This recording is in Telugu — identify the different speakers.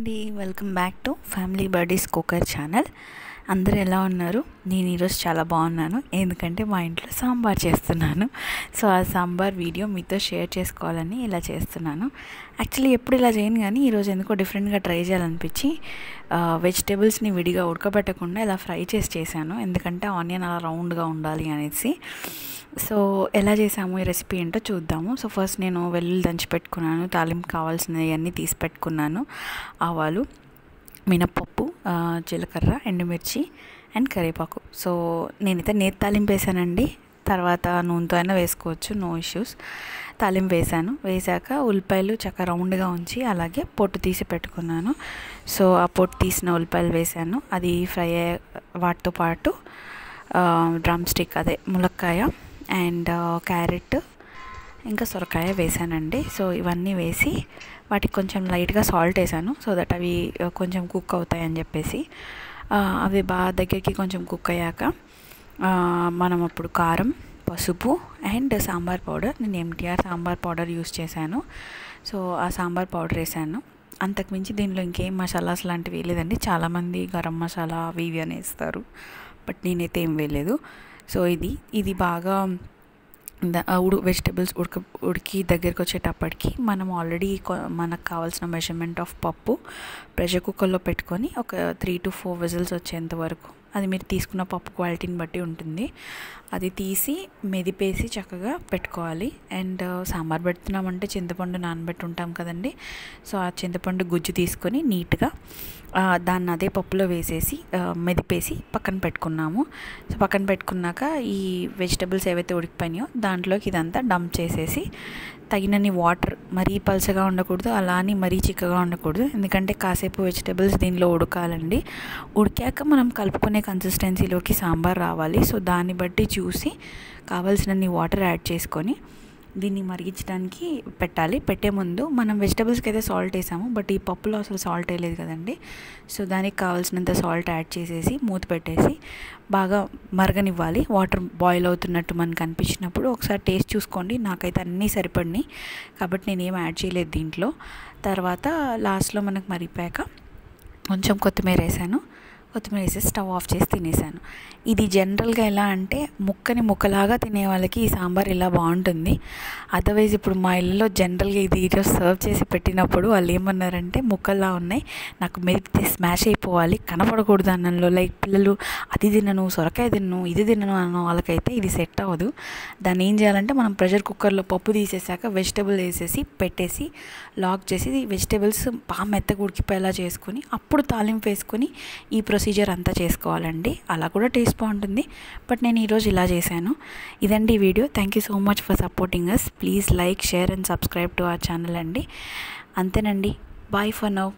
Speaker 1: అండి, welcome back to family birdies cooker channel. అందరూ ఎలా ఉన్నారు? నేను ఈరోజు చాలా బాగున్నాను, ఎందుకంటే మా ఇంట్లో సాంబార్ చేస్తున్నాను. సో ఆ సాంబార్ వీడియో మీతో షేర్ చేసుకోవాలని ఇలా చేస్తున్నాను. యాక్చువల్లీ ఎప్పుడు ఇలా చేయను, కానీ ఈరోజు ఎందుకో డిఫరెంట్గా ట్రై చేయాలనిపించి వెజిటేబుల్స్ని విడిగా ఉడకబెట్టకుండా ఇలా ఫ్రై చేశాను, ఎందుకంటే ఆనియన్ అలా రౌండ్గా ఉండాలి అనేసి. సో ఎలా చేసాము, ఈ రెసిపీ ఏంటో చూద్దాము. సో ఫస్ట్ నేను వెల్లుల్లి దంచి పెట్టుకున్నాను, తాలింపు కావాల్సినవి అన్నీ తీసి పెట్టుకున్నాను. ఆవాలు, మినప్పప్పు, జీలకర్ర, ఎండుమిర్చి అండ్ కరివేపాకు. సో నేనైతే నేతి తాలింపు వేసానండి, తర్వాత నూనెతో అయినా వేసుకోవచ్చు, నో ఇష్యూస్. తాలింపు వేసాను, వేసాక ఉల్లిపాయలు చక్కగా రౌండ్గా ఉంచి అలాగే పొట్టు తీసి పెట్టుకున్నాను. సో ఆ పొట్టు తీసిన ఉల్లిపాయలు వేసాను, అది ఫ్రై అయ్యే వాటితో పాటు డ్రమ్ స్టిక్ అదే ములక్కాయ అండ్ క్యారెట్ ఇంకా సొరకాయ వేసానండి. సో ఇవన్నీ వేసి వాటికి కొంచెం లైట్గా సాల్ట్ వేసాను, సో దట్ అవి కొంచెం కుక్ అవుతాయని చెప్పేసి. అవి బాగా దగ్గరికి కొంచెం కుక్ అయ్యాక మనం అప్పుడు కారం, పసుపు అండ్ సాంబార్ పౌడర్, నేను ఎంటీఆర్ సాంబార్ పౌడర్ యూస్ చేశాను. సో ఆ సాంబార్ పౌడర్ వేసాను. అంతకుమించి దీనిలో ఇంకేం మసాలాస్ లాంటివి వేయలేదండి. చాలామంది గరం మసాలా అవి ఇవి అని వేస్తారు, బట్ నేనైతే ఏం వేయలేదు. సో ఇది బాగా వెజిటేబుల్స్ ఉడికి దగ్గరికి వచ్చేటప్పటికి మనం ఆల్రెడీ మనకు కావాల్సిన మెజర్మెంట్ ఆఫ్ పప్పు ప్రెషర్ కుక్కర్లో పెట్టుకొని ఒక 3 to 4 విజిల్స్ వచ్చేంత వరకు, అది మీరు తీసుకున్న పప్పు క్వాలిటీని బట్టి ఉంటుంది, అది తీసి మెదిపేసి చక్కగా పెట్టుకోవాలి. అండ్ సాంబార్ పెడుతున్నామంటే చింతపండు నానబెట్టి ఉంటాం కదండి. సో ఆ చింతపండు గుజ్జు తీసుకొని నీట్గా దాన్ని అదే పప్పులో వేసేసి మెదిపేసి పక్కన పెట్టుకున్నాము. సో పక్కన పెట్టుకున్నాక ఈ వెజిటబుల్స్ ఏవైతే ఉడికిపోయినాయో దాంట్లోకి ఇదంతా డంప్ చేసేసి తగినన్ని వాటర్, మరీ పల్చగా ఉండకూడదు, అలా అని మరీ చిక్కగా ఉండకూడదు, ఎందుకంటే కాసేపు వెజిటబుల్స్ దీనిలో ఉడకాలండి. ఉడికాక మనం కలుపుకునే కన్సిస్టెన్సీలోకి సాంబార్ రావాలి. సో దాన్ని బట్టి చూసి కావాల్సినన్ని వాటర్ యాడ్ చేసుకొని దీన్ని మరిగించడానికి పెట్టాలి. పెట్టే ముందు మనం వెజిటబుల్స్కి అయితే సాల్ట్ వేసాము, బట్ ఈ పప్పులో అసలు సాల్ట్ వేయలేదు కదండి. సో దానికి కావాల్సినంత సాల్ట్ యాడ్ చేసేసి మూత పెట్టేసి బాగా మరగనివ్వాలి. వాటర్ బాయిల్ అవుతున్నట్టు మనకు అనిపించినప్పుడు ఒకసారి టేస్ట్ చూసుకోండి. నాకైతే అన్నీ సరిపడినాయి కాబట్టి నేనేం యాడ్ చేయలేదు దీంట్లో. తర్వాత లాస్ట్లో మనకు మరిగిపోయాక కొంచెం కొత్తిమీర వేసాను, కొత్తిమీర వేసి స్టవ్ ఆఫ్ చేసి తినేసాను. ఇది జనరల్గా ఎలా అంటే ముక్కలాగా తినే వాళ్ళకి ఈ సాంబార్ ఇలా బాగుంటుంది. అదర్వైజ్ ఇప్పుడు మా ఇళ్ళలో జనరల్గా ఇది ఈరోజు సర్వ్ చేసి పెట్టినప్పుడు వాళ్ళు ఏమన్నారంటే ముక్కల్లా ఉన్నాయి, నాకు మెరిగితే స్మాష్ అయిపోవాలి, కనపడకూడదు అన్నంలో. లైక్ పిల్లలు అది తినను, సొరకాయ తినను, ఇది తినను అన్న వాళ్ళకైతే ఇది సెట్ అవ్వదు. దాన్ని ఏం చేయాలంటే మనం ప్రెషర్ కుక్కర్లో పప్పు తీసేసాక వెజిటబుల్ వేసేసి పెట్టేసి లాక్ చేసి వెజిటబుల్స్ బాగా మెత్తగా ఉడికిపోయేలా చేసుకొని అప్పుడు తాలింపు వేసుకొని ఈ ప్రొసీజర్ అంతా చేసుకోవాలండి. అలా కూడా టేస్ట్ బాగుంటుంది, బట్ నేను ఈరోజు ఇలా చేశాను. ఇదండి ఈ వీడియో. Thank you so much for supporting us. Please like, share and subscribe to our channel అండి. అంతేనండి, బాయ్ ఫర్ నౌ.